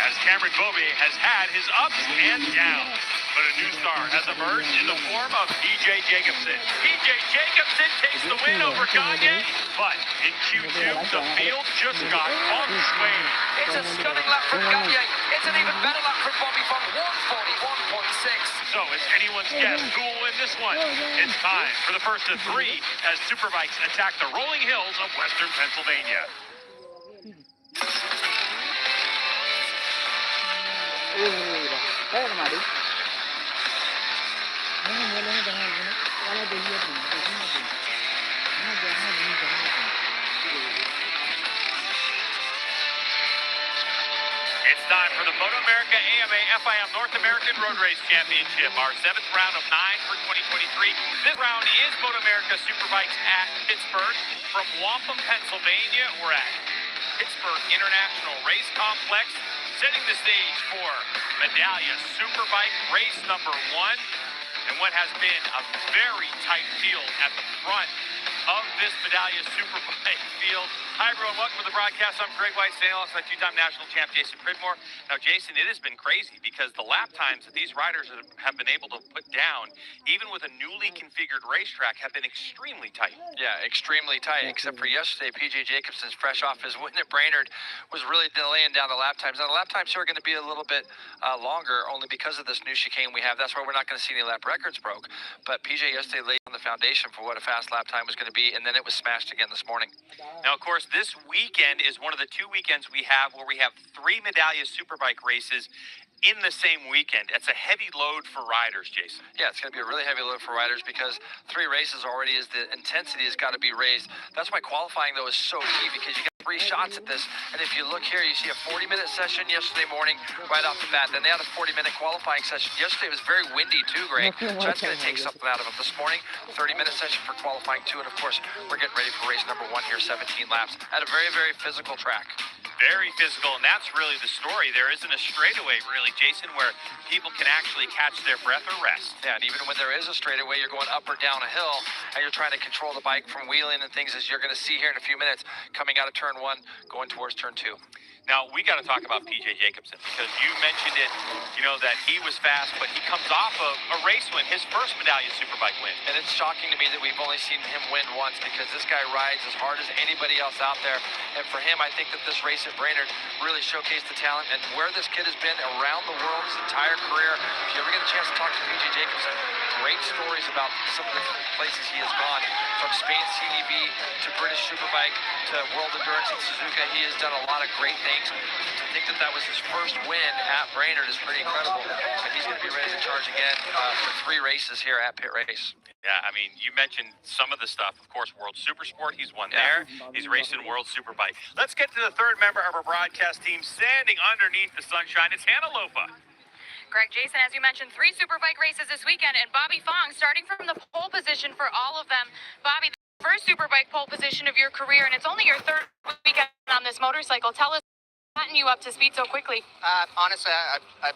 as Cameron Bobey has had his ups and downs. But a new star has emerged in the form of PJ Jacobsen. PJ Jacobsen takes the win over Gagne, but in Q2, the field just got feng shui. It's a stunning lap from Gagne. It's an even better lap from Bobby from 141.6. So it's anyone's guess who will win this one. It's time for the first of three as Superbikes attack the rolling hills of western Pennsylvania. It's time for the Moto America AMA FIM North American Road Race Championship, our 7th round of 9 for 2023. This round is Moto America Superbikes at Pittsburgh. From Wampum, Pennsylvania, we're at Pittsburgh International Race Complex, setting the stage for Medallia Superbike race number 1. And what has been a very tight field at the front of this Medallia Superbike field. Hi everyone, welcome to the broadcast. I'm Greg White, standing alongside two-time national champ Jason Pridmore. Now Jason, it has been crazy because the lap times that these riders have been able to put down, even with a newly configured racetrack, have been extremely tight. Yeah, extremely tight, except for yesterday. PJ Jacobsen's fresh off his win at Brainerd was really delaying down the lap times. Now the lap times here are going to be a little bit longer, only because of this new chicane we have. That's why we're not going to see any lap records broke. But PJ yesterday laid on the foundation for what a fast lap time was going to be, and then it was smashed again this morning. Now, of course, this weekend is one of the 2 weekends we have where we have 3 Medallia Superbike races in the same weekend. It's a heavy load for riders, Jason. Yeah, it's going to be a really heavy load for riders because 3 races already is the intensity has got to be raised. That's why qualifying, though, is so key because you got 3 shots at this. And if you look here, you see a 40-minute session yesterday morning right off the bat. Then they had a 40-minute qualifying session. Yesterday was very windy, too, Greg. So that's going to take something out of them. This morning, 30-minute session for qualifying, too. And, of course, we're getting ready for race number 1 here, 17 laps at a very, very physical track. Very physical, and that's really the story. There isn't a straightaway, really, Jason, where people can actually catch their breath or rest. Yeah, and even when there is a straightaway, you're going up or down a hill, and you're trying to control the bike from wheeling and things, as you're going to see here in a few minutes, coming out of turn 1, going towards turn 2. Now, we got to talk about PJ Jacobsen because you mentioned it, you know, that he was fast, but he comes off of a race win, his first Medallia Superbike win. And it's shocking to me that we've only seen him win once because this guy rides as hard as anybody else out there. And for him, I think that this race at Brainerd really showcased the talent and where this kid has been around the world his entire career. If you ever get a chance to talk to PJ Jacobsen, great stories about some of the places he has gone, from Spain CDB to British Superbike to World Endurance in Suzuka. He has done a lot of great things. To think that that was his first win at Brainerd is pretty incredible. And he's going to be ready to charge again for 3 races here at Pit Race. Yeah, I mean, you mentioned some of the stuff. Of course, World Supersport, he's won there. He's raced in World Superbike. Let's get to the 3rd member of our broadcast team standing underneath the sunshine. It's Hannah Lofa. Greg, Jason, as you mentioned, 3 Superbike races this weekend, and Bobby Fong starting from the pole position for all of them. Bobby, the first Superbike pole position of your career, and it's only your 3rd weekend on this motorcycle. Tell us gotten you up to speed so quickly. Honestly, I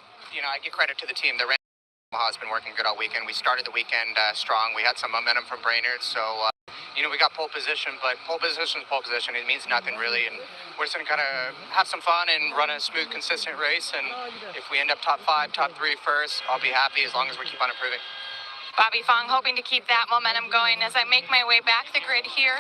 give credit to the team. The Yamaha has been working good all weekend. We started the weekend strong. We had some momentum from Brainerd, so we got pole position, but pole position is pole position. It means nothing really, and we're just gonna kind of have some fun and run a smooth, consistent race. And if we end up top 5, top 3 first, I'll be happy as long as we keep on improving. Bobby Fong hoping to keep that momentum going as I make my way back the grid here.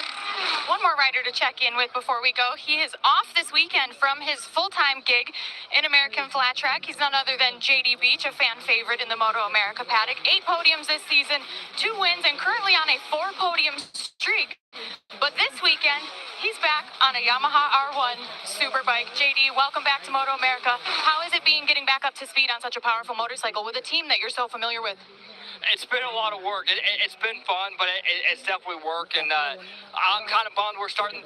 One more rider to check in with before we go. He is off this weekend from his full-time gig in American Flat Track. He's none other than JD Beach, a fan favorite in the Moto America paddock. 8 podiums this season, 2 wins, and currently on a 4-podium streak. But this weekend, he's back on a YamahaR15 Superbike. JD, welcome back to Moto America. How is it being getting back up to speed on such a powerful motorcycle with a team that you're so familiar with? It's been a lot of work. It's been fun, but it's definitely work, and I'm kind of bummed we're starting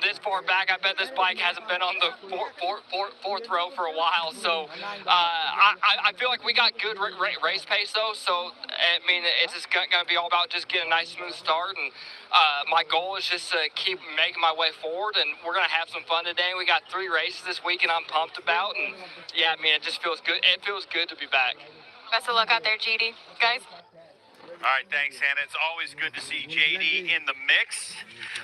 this far back. I bet this bike hasn't been on the fourth row for a while, so I feel like we got good race pace, though, so, I mean, it's just going to be all about just getting a nice, smooth start, and my goal is just to keep making my way forward, and we're going to have some fun today. We got 3 races this week, and I'm pumped about, and, yeah, I mean, it just feels good. It feels good to be back. Best of luck out there, JD. Guys? All right, thanks, Hannah. It's always good to see JD in the mix.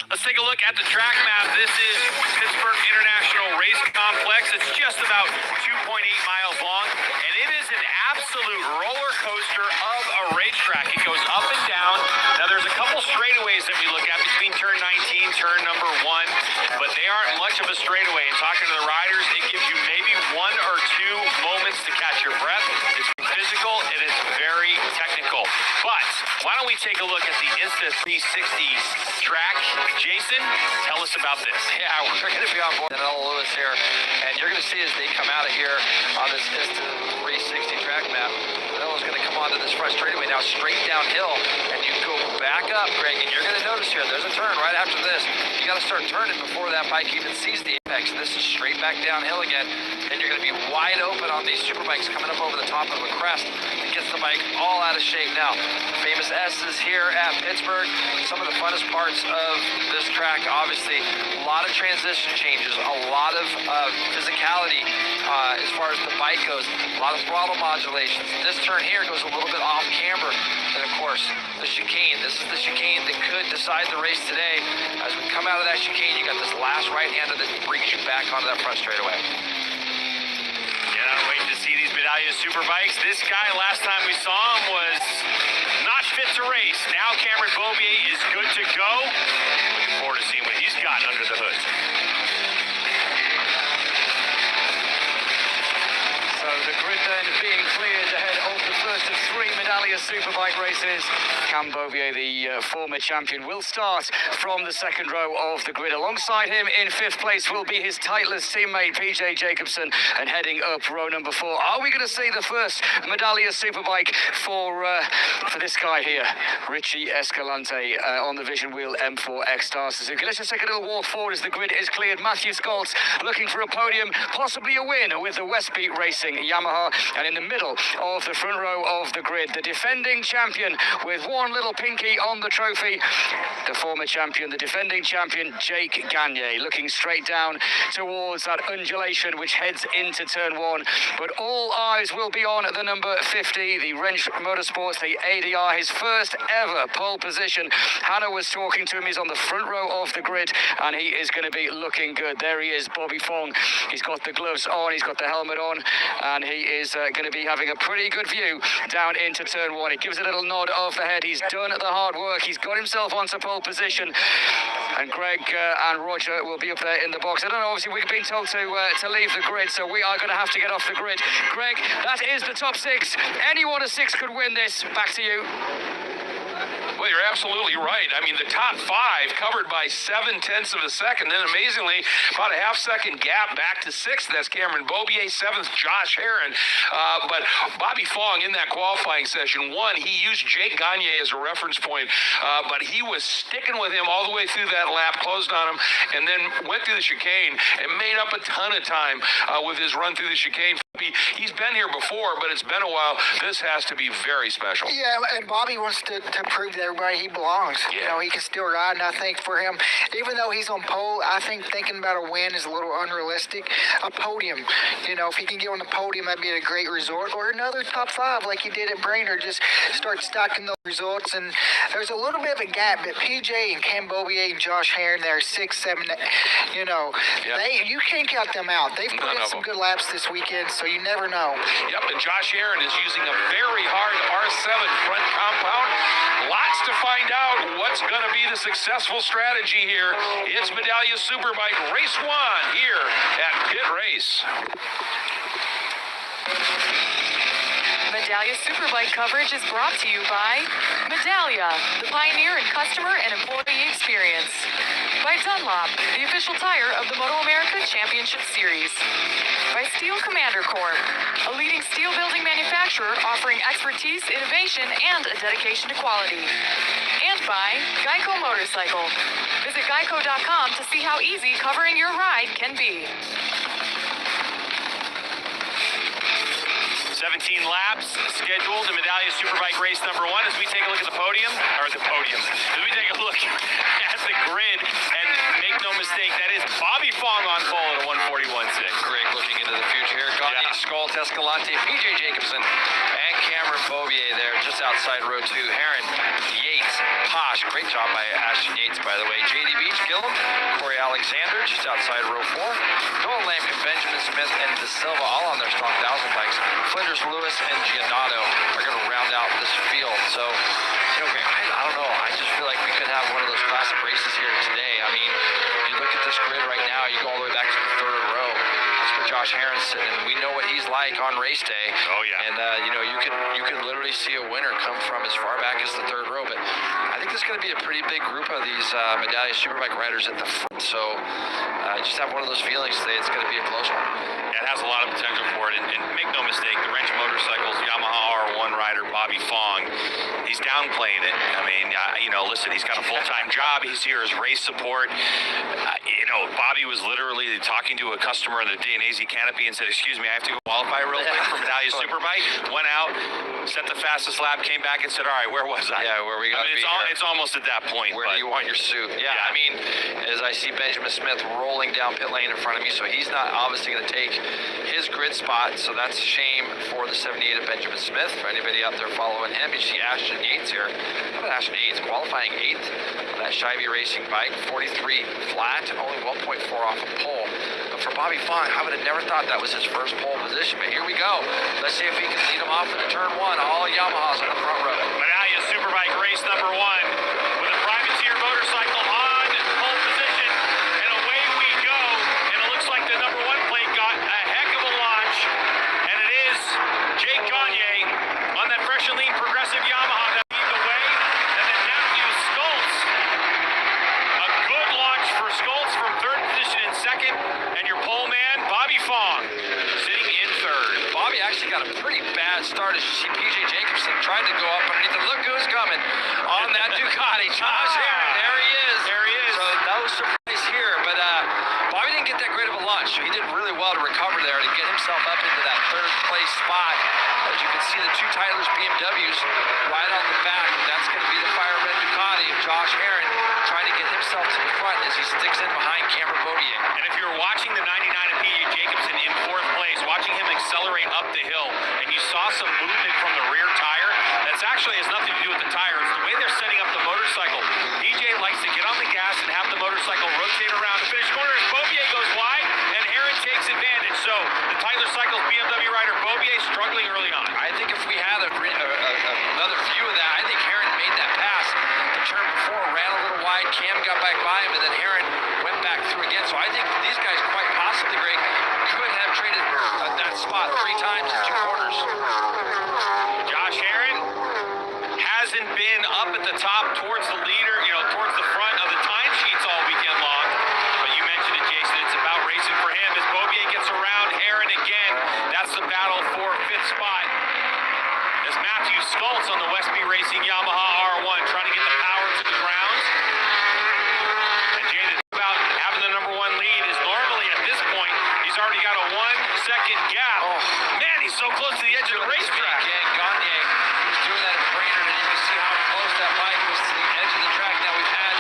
Let's take a look at the track map. This is Pittsburgh International Race Complex. It's just about about 2.8 miles long, and it is an absolute roller coaster of a racetrack. It goes up and down. Now, there's a couple straightaways that we look at between turn 19, turn number 1, but they aren't much of a straightaway. And talking to the riders, it gives you maybe 1 or 2 moments to catch your breath. It's physical and it's very technical. But why don't we take a look at the Insta360 track? Jason, tell us about this. Yeah, we're going to be on board Danilo Lewis here, and you're going to see as they come out of here on this Insta360 track map, Danilo's going to come onto this front straightaway now straight downhill, and you go back up, Greg, and you're going to notice here, there's a turn right after this. You got to start turning before that bike even sees the apex. This is straight back downhill again, and you're going to be wide open on these super bikes coming up over the top of a crest. It gets the bike all out of shape now. Famous S is here at Pittsburgh. Some of the funnest parts of this track, obviously, a lot of transition changes, a lot of physicality as far as the bike goes, a lot of throttle modulations. This turn here goes a little bit off camber. And of course, the chicane. This is the chicane that could decide the race today. As we come out of that chicane, you got this last right-hander that brings you back onto that front straightaway. Cannot wait to see these Medallia Superbikes. This guy, last time we saw him, was not fit to race. Now Cameron Beaubier is good to go. Looking forward to seeing what he's got under the hood. So the grid then being cleared ahead of the first of 3 Medallia Superbike races. Cam Beaubier, the former champion, will start from the second row of the grid. Alongside him in 5th place will be his Titleist teammate PJ Jacobson, and heading up row number 4. Are we going to see the first Medallia Superbike for this guy here, Richie Escalante, on the Vision Wheel M4 X-Star Suzuki? Let's just take a little walk forward as the grid is cleared. Matthew Scholz looking for a podium, possibly a win with the Westbeat Racing Yamaha, and in the middle of the front row of the grid, the defending champion with one little pinky on the trophy, the former champion, the defending champion, Jake Gagne, looking straight down towards that undulation which heads into turn 1. But all eyes will be on the number 50, the Wrench Motorsports, the ADR, his first ever pole position. Hannah was talking to him. He's on the front row of the grid, and he is going to be looking good. There he is, Bobby Fong. He's got the gloves on, he's got the helmet on, and he is going to be having a pretty good view down into turn 1. He gives a little nod of the head. He's done the hard work. He's got himself onto pole position, and Greg and Roger will be up there in the box. I don't know, obviously we've been told to leave the grid, so we are going to have to get off the grid. Greg, that is the top 6. Any one of 6 could win this. Back to you. Well, you're absolutely right. I mean, the top 5 covered by 0.7 of a second. Then, amazingly, about a half-second gap back to 6th. That's Cameron Beaubier. 7th, Josh Herron. But Bobby Fong, in that qualifying session, he used Jake Gagne as a reference point. But he was sticking with him all the way through that lap, closed on him, and then went through the chicane and made up a ton of time with his run through the chicane. He's been here before, but it's been a while. This has to be very special. Yeah, and Bobby wants to prove to everybody he belongs. Yeah. You know, he can still ride, and I think for him, even though he's on pole, I think thinking about a win is a little unrealistic. A podium, you know, if he can get on the podium, that'd be a great result. Or another top 5 like he did at Brainerd, just start stacking those results. And there's a little bit of a gap, but PJ and Cam Beaubier and Josh Herron, they're 6, 7, you know, you can't count them out. They've put in some good laps this weekend, so you never know. Yep, and Josh Herron is using a very hard R7 front compound. Lots to find out what's going to be the successful strategy here. It's Medallia Superbike Race 1 here at Pit Race. Medallia Superbike coverage is brought to you by Medallia, the pioneer in customer and employee experience. By Dunlop, the official tire of the Moto America Championship Series. By Steel Commander Corp, a leading steel building manufacturer offering expertise, innovation, and a dedication to quality. And by Geico Motorcycle. Visit geico.com to see how easy covering your ride can be. 17 laps scheduled in Medallia Superbike race number 1. As we take a look at the podium, as we take a look at the grid, and make no mistake, that is Bobby Fong on pole at a 141.6. Greg looking into the future here. Gagne, Scholz, Escalante, PJ Jacobson, and Cameron Beaubier there just outside row 2. Herron, Yates, Posh. Great job by Ashton Yates, by the way. JD Beach, Gillum, Corey Alexander just outside row 4. Noah Lampkin, Benjamin Smith and De Silva, all on their stock 1000 bikes. Flinders, Lewis, and Giannato are going to round out this field. So, you know, I don't know. I just feel like we could have one of those classic races here today. I mean, if you look at this grid right now, you go all the way back to the third row. That's where Josh Herron's sitting, and we know what he's like on race day. Oh, yeah. And, you know, you could literally see a winner come from as far back as the third row. But I think there's going to be a pretty big group of these Medallia Superbike riders at the front. So I just have one of those feelings today. It's going to be a close one. It has a lot of potential for it, and make no mistake, the Wrench Motorcycles Yamaha R1 rider Bobby Fong, he's downplaying it. I mean, you know, listen, he's got a full-time job. He's here as race support. You know, Bobby was literally talking to a customer in the Dainese canopy and said, "Excuse me, I have to go qualify real quick for Medallia Superbike." Went out, set the fastest lap, came back and said, "All right, where was I?" Yeah, where we got to be here. It's almost at that point. Where do you want your suit? Yeah, I mean, as I see Benjamin Smith rolling down pit lane in front of me, so he's not obviously going to take his grid spot, so that's a shame for the 78 of Benjamin Smith. For anybody out there following him, you see Ashton Yates here. How about Ashton Yates qualifying 8th on that Shivey Racing bike, 43 flat, only 1.4 off a pole. But for Bobby Fong, I would have never thought that was his first pole position, but here we go. Let's see if he can lead him off into turn 1. All Yamahas on the front row. Medallia Superbike race number 1 with a privateer motorcycle on pole position, and away we go. And it looks like the number 1 plate got a heck of a launch, and it is Jake Gagne on that fresh and lean progressive Yamaha that lead the way, and then Matthew Skoltz. A good launch for Skoltz from 3rd position in 2nd, and your pole man Bobby Fong sitting in 3rd. Bobby actually got a pretty bad start as you see PJ Jacobson tried to go up underneath him. Look who's coming on that Ducati. Josh Herron, there he is. There he is. So no surprise here, but Bobby didn't get that great of a launch, so he did really well to recover there to get himself up into that 3rd place spot. As you can see, the 2 Tyler's BMWs right on the back. That's going to be the fire red Ducati of Josh Herron trying to get himself to the front as he sticks in behind Cameron Beaubier. And if you're watching the 99 of PJ Jacobson in 4th place, watching him accelerate up the hill, and you saw some movement from the rear tire, that's actually has nothing to do with the tire. It's the way they're setting up the motorcycle. PJ likes to get on the gas and have the motorcycle rotate around the finish corner as Beaubier goes wide, and Herron takes advantage. So the Tyler Cycles BMW rider Beaubier struggling early on. I think if we had another view of that, I think Herron made that pass. The turn before ran a little wide, Cam got back by him, and then Herron went back through again. So I think these guys quite possibly, Greg, could have traded that spot 3 times in 2 quarters. Josh Herron hasn't been up at the top towards the leader, you know, towards the front of the timesheets all weekend long. But you mentioned it, Jason, it's about racing for him. As Beaubier gets around Herron again, that's the battle for 5th spot. As Matthew Skoltz on the Westby Racing Yamaha R1 trying to get the power to the ground. And Jay, the thing about having the number 1 lead is normally at this point, he's already got a 1-second gap. Oh. Man, he's so close to the edge of the racetrack. Again, Gagne, he's doing that in Brainerd, and you can see how close that bike was to the edge of the track. Now we've had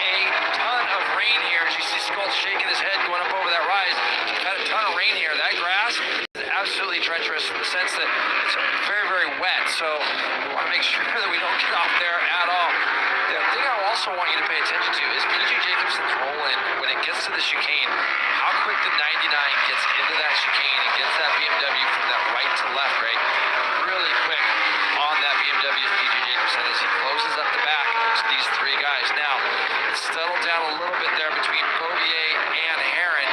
a ton of rain here. As you see Skoltz shaking his head going up over that rise. We've had a ton of rain here. That grass is absolutely treacherous in the sense that it's very, very wet. So we want to make sure that we don't get off there at all. The thing I also want you to pay attention to is PJ Jacobson's roll in when it gets to the chicane. How quick the 99 gets into that chicane and gets that BMW from that right to left, right? Really quick on that BMW is PJ Jacobson as he closes up the back to these 3 guys. Now, it's settled down a little bit there between Beaubier and Herron.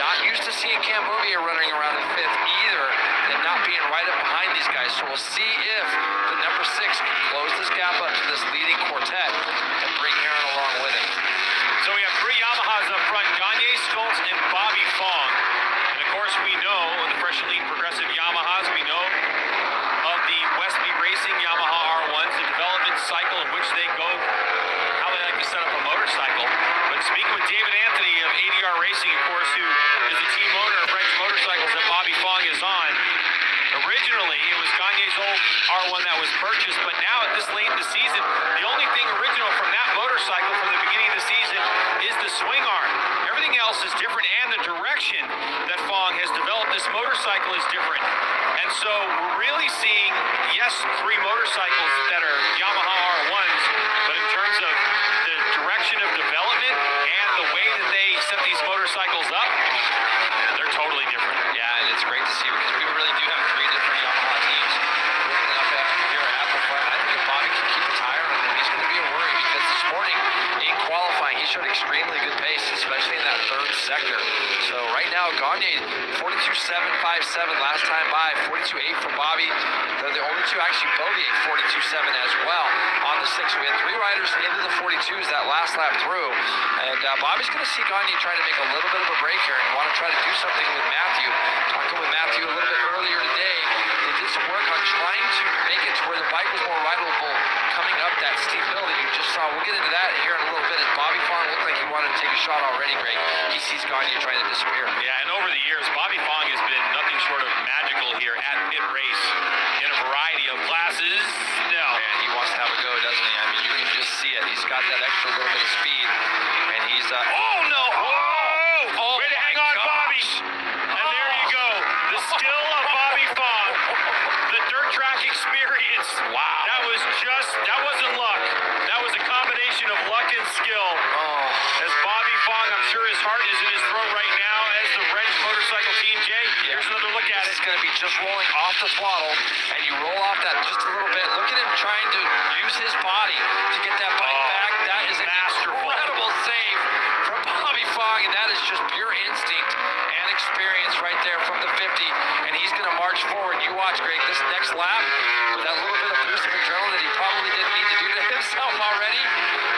Not used to seeing Cam Beaubier running around in 5th either, and not being right up behind these guys. So we'll see if the number 6 can close this gap up to this leading quartet and bring Herron along with him. So we have 3 Yamahas up front, Gagne, Skoltz, and Bobby Fong. And of course we know the fresh and lean progressive Yamahas, we know of the Westby Racing Yamaha R1s, the development cycle in which they go, how they like to set up a motorcycle. But speaking with David Anthony of ADR Racing, of course, who is the team owner of Wrench Motorcycles that Bobby Fong is on, originally it was Gagne's old R1 that was purchased, but now at this late in the season, the only thing original from that motorcycle from the beginning of the season is the swing arm. Everything else is different, and the direction that Fong has developed this motorcycle is different. And so we're really seeing, yes, 3 motorcycles that are Yamaha R1s, but in terms of the direction of development and the way that they set these motorcycles up, they're totally different. Yeah. Gagne, 42.757 last time by, 42.8 for Bobby. They're the only two, actually, Bobby 42.7 as well on the 6. We had 3 riders into the 42s that last lap through. And Bobby's going to see Gagne trying to make a little bit of a break here and want to try to do something with Matthew. Talking with Matthew a little bit earlier today, they did some work on trying to make it to where the bike was more rideable coming up that steep hill that you just saw. We'll get into that here in a little bit. And Bobby Fong looked like he wanted to take a shot already, Greg. He sees Gagne trying to disappear. Yeah, and over the years, Bobby Fong has been nothing short of magical here at Pit Race in a variety of classes. No. And he wants to have a go, doesn't he? I mean, you can just see it. He's got that extra little bit of speed. And he's, oh no! Whoa! Oh, way to hang on, Bobby! And there you go. The skill of Bobby Fong. The dirt track experience. Wow. That wasn't luck. That was a combination of luck and skill. Oh. As Bobby Fong, I'm sure his heart is in his throat right now as the Wrench Motorcycle Team. Jay, here's another look at it. It's going to be just rolling off the throttle, and you roll off that just a little bit. Look at him trying to use his body to get that bike back. That is an incredible save from Bobby Fong, and that is just pure instinct and experience right there from the 50. And he's going to march forward. You watch, Greg, this next lap with that little bit of boost of adrenaline that he probably didn't need to do to himself already.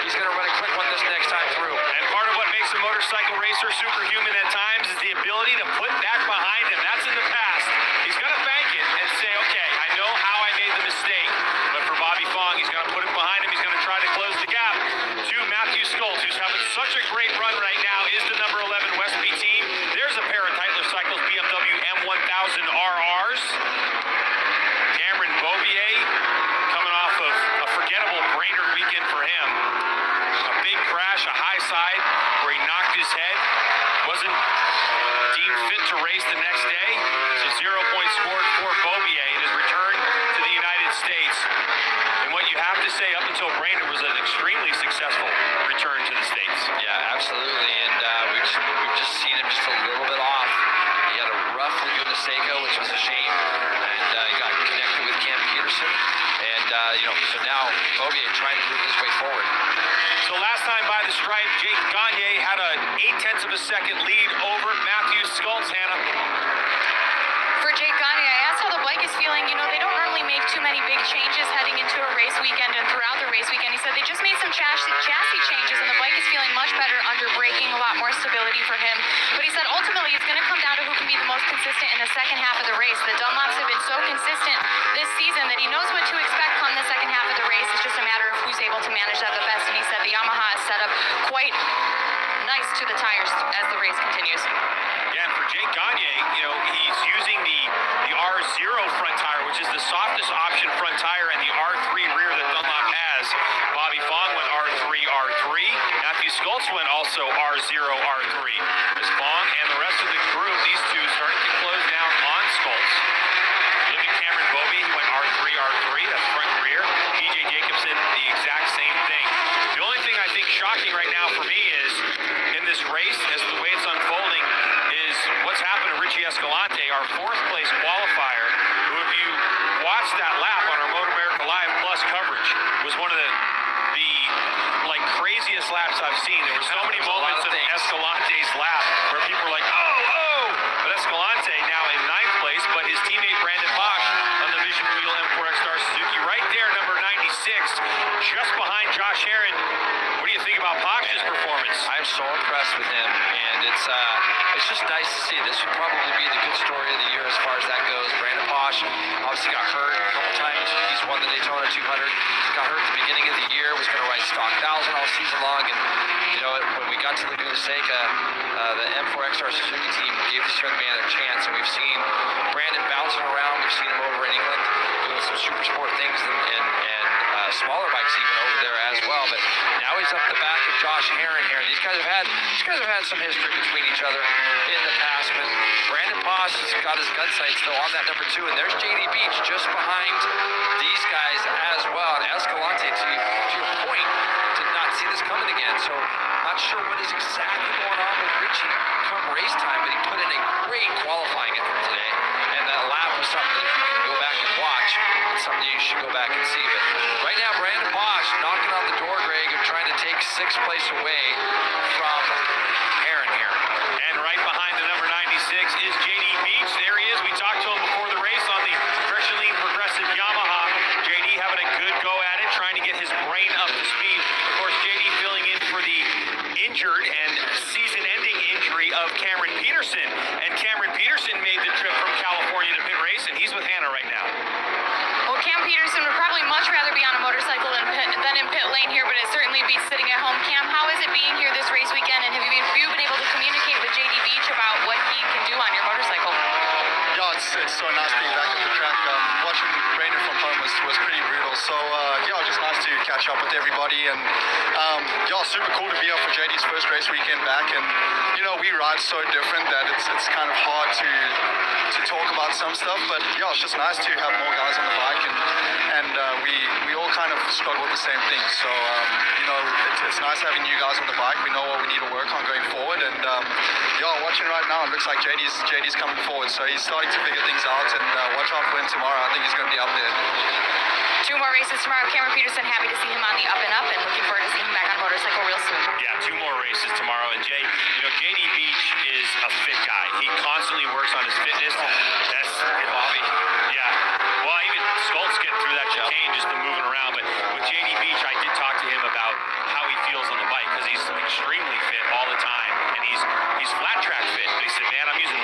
He's going to run a quick one this next time through. And part of what makes a motorcycle racer superhuman at times is the ability to put that behind him. That's in the past. He's going to bank it and say, okay, I know how I made the mistake. But for Bobby Fong, he's going to put it behind him. He's going to try to close the gap to Matthew Schultz, who's having such a great run right now, is the number 11 Westby team. There's a pair of Tytler Cycles BMW M1000RRs. Cameron Beaubier coming off of a forgettable Brainerd weekend for him. A big crash, a high side where he knocked his head. Wasn't deemed fit to race the next day. So 0 points scored for Beaubier in his return to the United States. And what you have to say, up until Brainerd was an extremely successful return to the States. Yeah, absolutely. And we've just seen him just a little bit off. He had a rough Laguna Seca, which was a shame. And he got connected with Cam Peterson. And, so now Beaubier trying to move his way forward. So last time by the stripe, Jake Gagne had an 0.8 of a second lead over Matthew Schultz. Hannah. For Jake Gagne, I asked how the bike is feeling. You know, they don't normally make too many big changes heading into a race weekend and throughout the race weekend. He said they just made some chassis changes and the bike is feeling much better under braking, a lot more stability for him. But he said ultimately it's going to come down to who can be the most consistent in the second half of the race. The Dunlops have been so consistent this season that he knows what to expect come the second half of the race. It's just a matter of who's able to manage that the best. And he said the Yamaha is set up quite nice to the tires as the race continues. Yeah, and for Jake Gagne, he's using the R0 front tire, which is the softest option front tire, and the R3 rear that Dunlop has. Bobby Fong went R3, R3. Matthew Schultz went also R0, R3. As Fong and the rest of the group, these two starting to close down on Schultz. Look at Cameron Beaubier, he went R3, R3. That's front and rear. DJ Jacobson, the exact same thing. The only thing I think shocking right now for me is, in this race, as the way it's unfolding, is what's happened to Richie Escalante, our 4th place qualifier, who, if you watched that lap on our Motor America Live Plus coverage, was one of the craziest laps I've seen. There were so many moments in Escalante's lap where people were like, oh! But Escalante now in 9th place, but his teammate Brandon Bosch on the Vision Wheel M4X-Star Suzuki right there, number 96, just behind Josh Herron. What do you think about Bosch's performance? I'm so impressed with him, and it's just nice to see. This would probably be the good story of the year as far as that goes. Brandon Bosch obviously got hurt a couple times. He's won the Daytona 200. Got hurt at the beginning of the year. Was going to ride stock 1,000 all season long, and when we got to Laguna Seca, the M4X-Star Suzuki team gave this young man a chance, and we've seen Brandon bouncing around. We've seen him over in England doing some super sport things and smaller bikes even over there as well. But now he's up the back of Josh Herron here. These guys have had some history between each other in the past. But Brandon Bosch has got his gun sights though on that number 2, and there's JD Beach just behind these guys as well. And Escalante, to your point, did not see this coming again. So not sure what is exactly going on with Richie come race time, but he put in a great qualifying effort today. And that lap was something that if you can go back and watch, it's something you should go back and see. But right now, Brandon Bosch knocking on the door, Greg, of trying to take 6th place away from Herron here. And right behind the number 96 bikes is JD Beach. There he is. We talked to him before the race on the Freshly Progressive Yamaha. JD having a good go at it, trying to get his brain up to speed. Of course, JD filling in for the injured and season-ending injury of Cameron Peterson. And Cameron Peterson made the trip from California to pit race, and he's with Hannah right now. Well, Cam Peterson would probably much rather be on a motorcycle than in pit lane here, but it certainly beats sitting at home. Cam, how is it being here this race weekend, and have you been able to communicate with JD Beach about what he can do on your motorcycle? Yeah, it's so nice being back at the track. Watching Rainer from home was pretty brutal. So yeah, just nice to catch up with everybody, and yeah, super cool to be up for JD's first race weekend back. And you know, we ride so different that it's kind of hard to talk about some stuff, but yeah, it's just nice to have more guys on the bike, and we all kind of struggle with the same things. So you know, it's nice having you guys on the bike. We know what we need to work on going forward, and yeah, watching right now, it looks like JD's coming forward, so he's starting to figure things out, and watch out for him tomorrow. I think he's going to be up there. 2 more races tomorrow. Cameron Peterson, happy to see him on the up and up, and looking forward to seeing him back on a motorcycle real soon. Yeah, 2 more races tomorrow. And Jay, you know, JD Beach is a fit guy. He constantly works on his fitness. That's Bobby. Yeah. Well, even Skolt's getting through that chicane just to moving around. But with JD Beach, I did talk to him about how he feels on the bike, because he's extremely fit all the time, and he's flat track fit. But he said, man, I'm using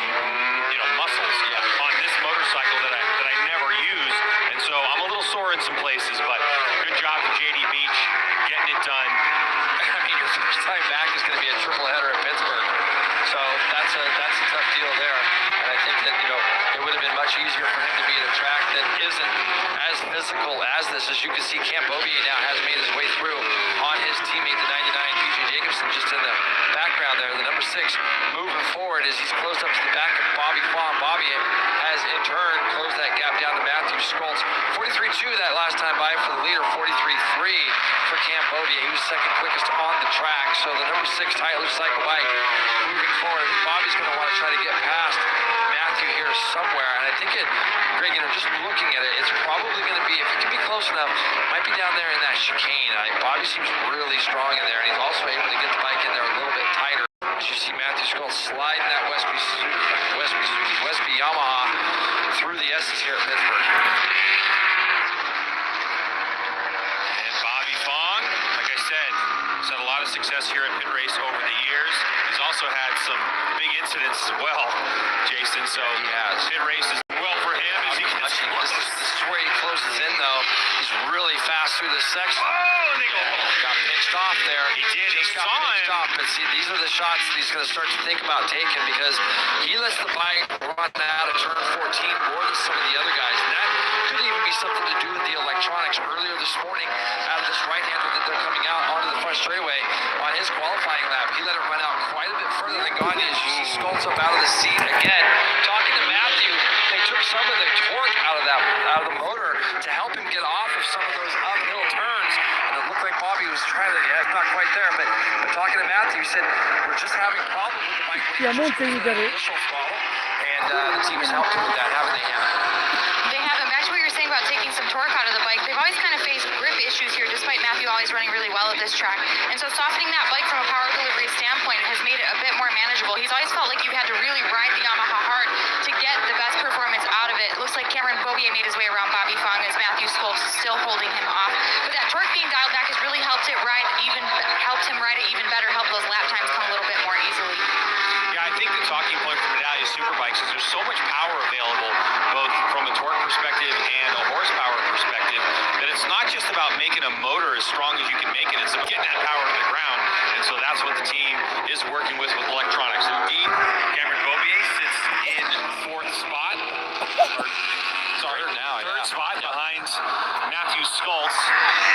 muscles on this motorcycle that I never use, and so I'm a little sore in some places. But good job to JD Beach getting it done. I mean, your first time back is going to be a triple header at Pittsburgh, so that's a tough deal there. And I think that it would have been much easier for him to be at a track that isn't as physical as this. As you can see, Cam Beaubier now has made his way through on his teammate, the 99 PJ Jacobson, just in the background there. The number 6 moving forward as he's closed up to the back of Bobby Fawn. Bobby has in turn closed that gap down to Matthew Skoltz. 43.2 that last time by for the leader. 43.3 for Cam Beaubier. He was second quickest on the track. So the number 6 Tyler cycle bike moving forward. Bobby's going to want to try to get past Matthew here somewhere, and I think Greg, just looking at it, it's probably going to be, if it can be close enough, might be down there in that chicane. Bobby seems really strong in there, and he's also able to get the bike in there a little bit tighter. As you see Matthew Skoltz sliding that Westby Yamaha through the S's here at Pittsburgh. And Bobby Fong, like I said, has had a lot of success here at pit race over the years. He's also had some big incidents as well, Jason. So pit race is well for him as he gets this is where he closes in, though. He's really fast through this section. Oh, and they go. Got pinched off there. He did. He got pinched off. But see, these are the shots that he's going to start to think about taking, because he lets the bike run out of turn 14 more than some of the other guys. And that could even be something to do with the electronics. Earlier this morning, out of this right-hander that they're coming out onto the front straightaway on his qualifying lap, he let it run out quite a bit further than Gagne. As you see Skoltz up out of the seat again. Talking to Matthew, they took some of the torque out of the motor to help him get off of some of those uphill turns, and it looked like Bobby was trying to, not quite there, but talking to Matthew, he said, we're just having problems with the bike. Initial throttle, and the team has helped him with that, haven't they, Hannah? They have. Imagine what you're saying about taking some torque out of the bike. They've always kind of faced grip issues here, despite Matthew always running really well at this track. And so softening that bike from a power delivery standpoint has made it a bit more manageable. He's always felt like you had to really ride the Yamaha hard to get the best performance out of it. It looks like Cameron Beaubier made his way around Bobby Fong as Matthew Skoltz is still holding him off. But that torque being dialed back has really helped him ride it even better, help those lap times come a little bit more easily. Yeah, I think the talking point for Medallia Superbikes is there's so much power available, both from a torque perspective and a horsepower perspective, that it's not just about making a motor as strong as you can make it, it's about getting that power to the ground. And so that's what the team is working with electronics. Indeed, Cameron Beaubier sits in 4th spot. Third spot behind Matthew Skoltz.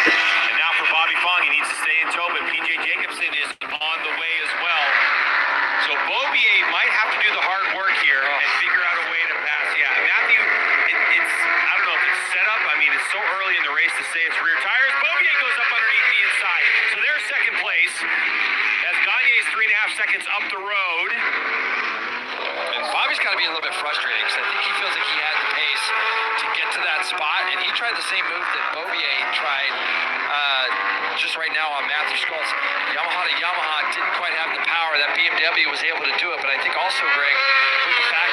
And now for Bobby Fong, he needs to stay in tow, but PJ Jacobson is on the way as well. So Beaubier might have to do the hard work here and figure out a way to pass. Yeah, Matthew, it's I don't know if it's set up. I mean, it's so early in the race to say it's rear tires. Beaubier goes up underneath the inside. So there's second place as Gagne's 3.5 seconds up the road. And Bobby's got to be a little bit frustrated, because I think he feels like he had the pace to get to that spot, and he tried the same move that Beaubier tried just right now on Matthew Skoltz. Yamaha to Yamaha didn't quite have the power. That BMW was able to do it, but I think also, Greg, with the fact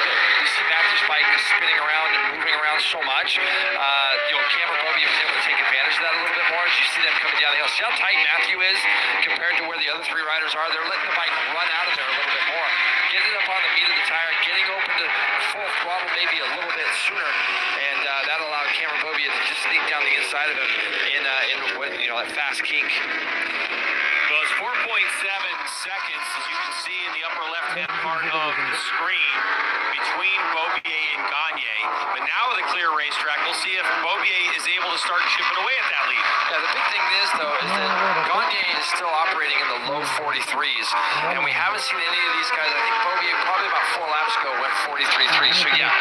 bike is spinning around and moving around so much. Cameron Beaubier was able to take advantage of that a little bit more as you see them coming down the hill. See how tight Matthew is compared to where the other three riders are? They're letting the bike run out of there a little bit more. Getting up on the meat of the tire, getting open to full throttle maybe a little bit sooner, and that allowed Cameron Beaubier to just sneak down the inside of him in that fast kink. Well, it's 4.7 seconds, as you can see in the upper left-hand part of the screen, between Beaubier and Gagne. But now with a clear racetrack, we'll see if Beaubier is able to start chipping away at that lead. Yeah, the big thing is, though, is that Gagne is still operating in the low 43s, and we haven't seen any of these guys. I think Beaubier probably about 4 laps ago went 43.3, so yeah.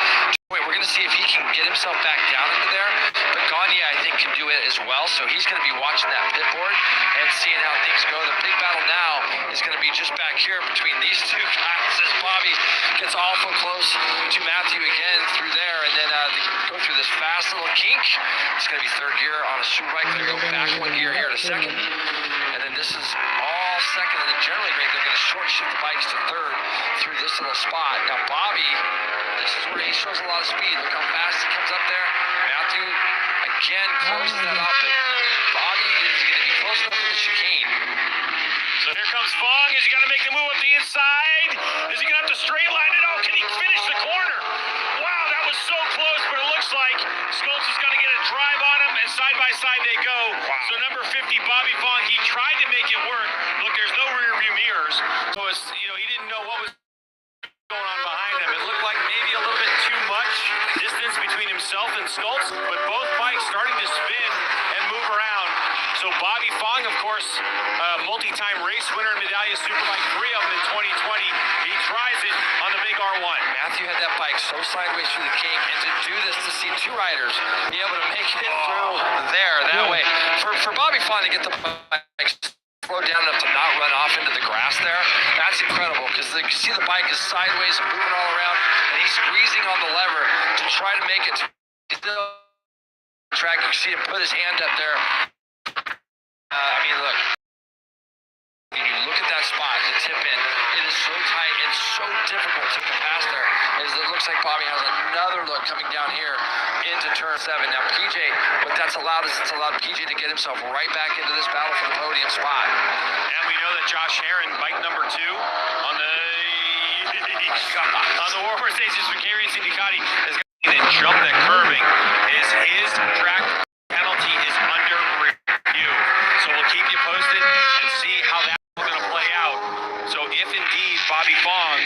We're going to see if he can get himself back down into there, but Gagne, I think, can do it as well, so he's going to be watching that pit board and seeing how things go. The big battle now is going to be just back here between these two guys as Bobby gets awful close to Matthew again through there, and then they go through this fast little kink. It's going to be third gear on a superbike. They're going to go back one gear here to second, and then this is all second, and then generally they're going to short shift the bikes to third through this little spot. Now Bobby, this is where he shows a lot of speed. Look how fast he comes up there. Matthew again closes that up, but Bobby is going to be close enough to the chicane. So here comes Fong. Is he got to make the move up the inside? Is he going to have to straight line it? Oh, can he finish the corner? Wow, that was so close, but it looks like Schultz is going to get a drive on him, and side by side they go. Wow. So number 50, Bobby Fong, he tried to make it work. Look, there's no rear view mirrors, so it's, he didn't know what was going on behind him. It looked like maybe a little bit too much distance between himself and Schultz, but both bikes starting to spin and move around. So Bobby Fong, of course, multi-time race winner in Medallia Superbike, 3 of them in 2020. He tries it on the big R1. Matthew had that bike so sideways through the kink, and to do this, to see two riders be able to make it through there that way. For Bobby Fong to get the bike slowed down enough to not run off into the grass there, that's incredible, because you can see the bike is sideways and moving all around, and he's squeezing on the lever to try to make it to the track. You can see him put his hand up there. Look. When you look at that spot, the tip in, it is so tight and so difficult to get past there. It looks like Bobby has another look coming down here into turn 7. Now PJ, what that's allowed is it's allowed PJ to get himself right back into this battle for the podium spot. And we know that Josh Herron, bike number 2 on the Warhorse Stations for K-Racing Ducati, is going to jump that curving. His track penalty is under review. So we'll keep you posted and see how that's going to play out. So if indeed Bobby Fong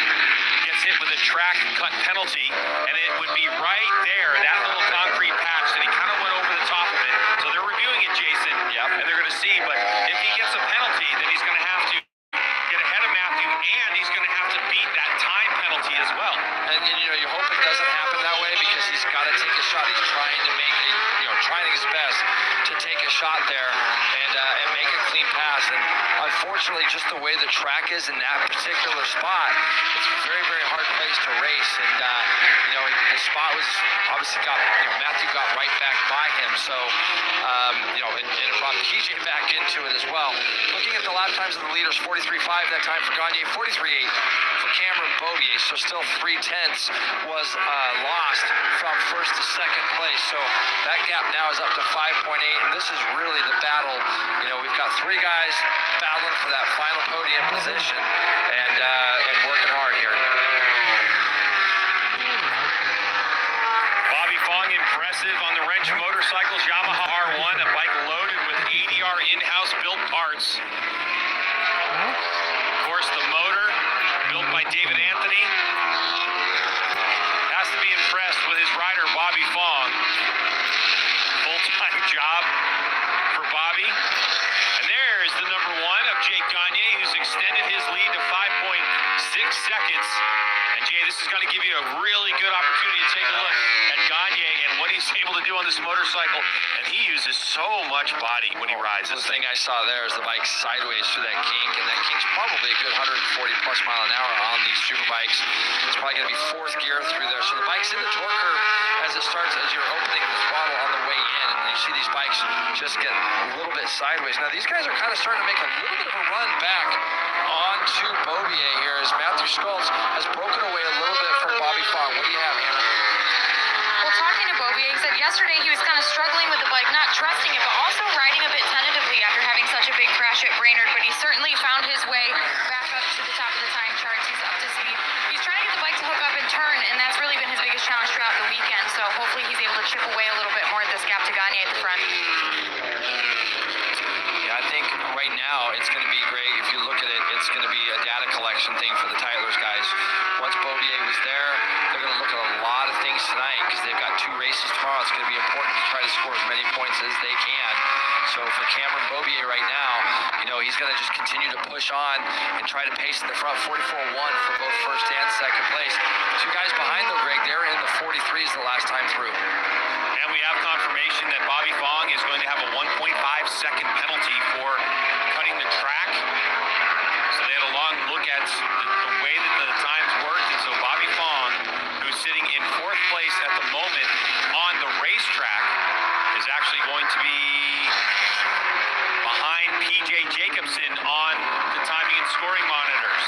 gets hit with a track cut penalty, and it would be right there, that little concrete patch that he kind of went over the top of it. So they're reviewing it, Jason. Yep. And they're going to see, but if he gets a penalty, then he's going to have to get ahead of Matthew, and he's going to have to beat that time penalty as well. And you hope it doesn't happen that way, because he's got to take a shot. He's trying to make it, trying his best to take a shot there and make a clean pass. And unfortunately, just the way the track is in that particular spot, it's a very, very hard place to race. And the spot was obviously Matthew got right back by him. So and it brought PJ back into it as well. Looking at the lap times of the leaders, 43.5 that time for Gagne, 43.8 for Cameron Beaubier. So still 3/10 was lost from first to second place. So that gap now is up to 5.8, and this is really the battle. We've got 3 guys battling for that final podium position, and working hard here. Bobby Fong impressive on the wrench motorcycles, YamahaR15, a bike loaded with ADR in-house built parts. Of course, the motor built by David Anthony. Has to be impressed with his rider, Bobby Fong. Full-time job for Bobby. And there's the number 1 of Jake Gagne, who's extended his lead to 5.6 seconds. And Jay, this is going to give you a really good opportunity to take a look at Gagne and what he's able to do on this motorcycle. And he uses so much body when he rides. The thing I saw there is the bike sideways through that kink, and that kink's probably a good 140 plus mile an hour on these super bikes. It's probably going to be 4th gear through there. So the bike's in the torque curve as it starts, as you're opening the throttle on the way in, and you see these bikes just get a little bit sideways. Now these guys are kind of starting to make a little bit of a run back onto Beaubier here, as Matthew Schultz has broken away a little bit from Bobby Fong. What do you have here? yesterday he was kind of struggling with the bike, not trusting it, but also riding a bit tentatively after having such a big crash at Brainerd. But he certainly found his way back up to the top of the time charts. He's up to speed. He's trying to get the bike to hook up and turn, and that's really been his biggest challenge throughout the weekend. So hopefully he's able to chip away a little bit more at this gap to Gagne at the front. Yeah, I think right now it's going to be great. If you look at it, it's going to be a data collection thing for the Tyler's guys. Once Beaubier was there, they're going to look at a lot of things tonight because they've got 2 races tomorrow. It's going to be important to try to score as many points as they can. So for Cameron Beaubier right now, you know, he's going to just continue to push on and try to pace at the front. 44-1 for both first and second place. 2 guys behind though, Greg, they're in the 43s the last time through. And we have confirmation that Bobby Fong is going to have a 1.5-second penalty for cutting the track. So they had a long look at the way that the times worked. And so Bobby Fong, who's sitting in 4th place at the moment on the racetrack, is actually going to be behind PJ Jacobson on the timing and scoring monitors.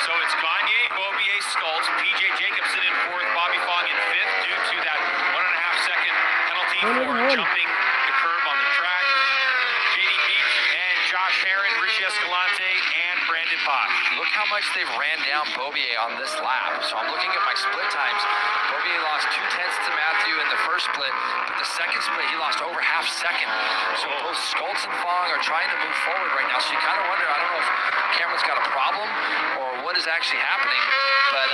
So it's Gagne, Beaubier, Skulls, PJ Jacobson in 4th, Bobby Fong in 5th due to that 1.5-second penalty for jumping the curb on the track. JD Beach and Josh Herron, Richie Escalante, and Brandon Bosch. Look how much they've ran down Beaubier on this lap. So I'm looking at my split times. Beaubier lost 2 tenths to Matthew in the first split, but the second split he lost over half-second. So both Skulls and Fong are trying to move forward right now. So you kind of wonder, I don't know if Cameron's got a problem or what is actually happening, but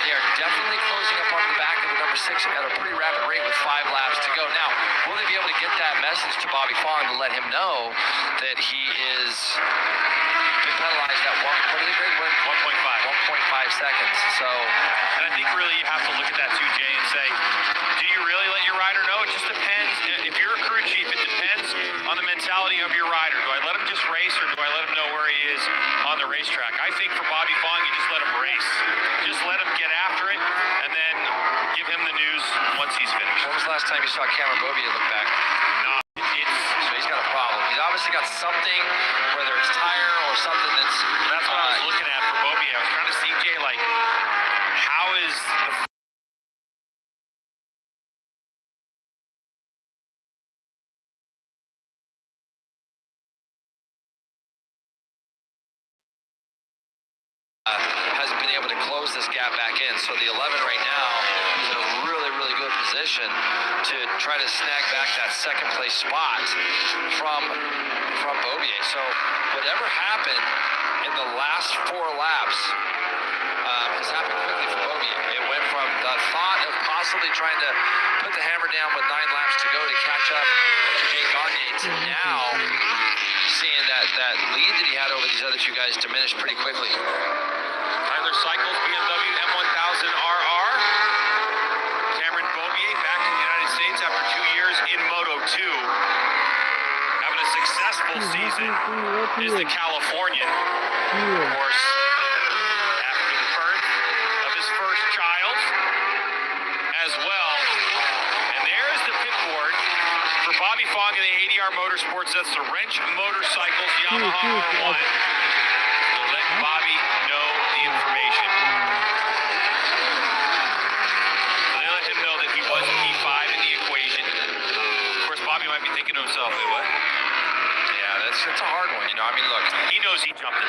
they are definitely closing up on the back of the number 6 at a pretty rapid rate with 5 laps to go. Now, will they be able to get that message to Bobby Fong to let him know that he is been penalized at 1.5 seconds? So, and I think really you have to look at that too, Jay, and say, do you really let your rider know? It just depends. If you're a crew chief, it depends on the mentality of your rider. Do I let him just race, or do I let him know where he is on the racetrack? I think for Bobby Fong, you just let him race. Just let him get after it, and then give him the news once he's finished. When was the last time you saw Cameron Beaubier look back? So he's got a problem. He's obviously got something, whether it's tire or something that's... That's what I was looking at for Beaubier. I was trying to see, Jay, like, how is the... hasn't been able to close this gap back in. So the 11 right now is in a really, really good position to try to snag back that second place spot from Beaubier. So whatever happened in the last 4 laps has happened quickly for Beaubier. It went from the thought of possibly trying to put the hammer down with 9 laps to go to catch up to Jake Gagne to now seeing that lead that he had over these other 2 guys diminish pretty quickly. Tyler Cycles, BMW M1000RR. Cameron Beaubier back in the United States after 2 years in Moto2. Having a successful season is the Californian. Of course, after the birth of his first child as well. And there's the pit board for Bobby Fong in the ADR Motorsports. That's the Wrench Motorcycles YamahaR15. To let Bobby know the information. So they let him know that he was P5 in the equation. Of course, Bobby might be thinking to himself, wait, what? Yeah, it's a hard one, you know. I mean, look. He knows he jumped it, though.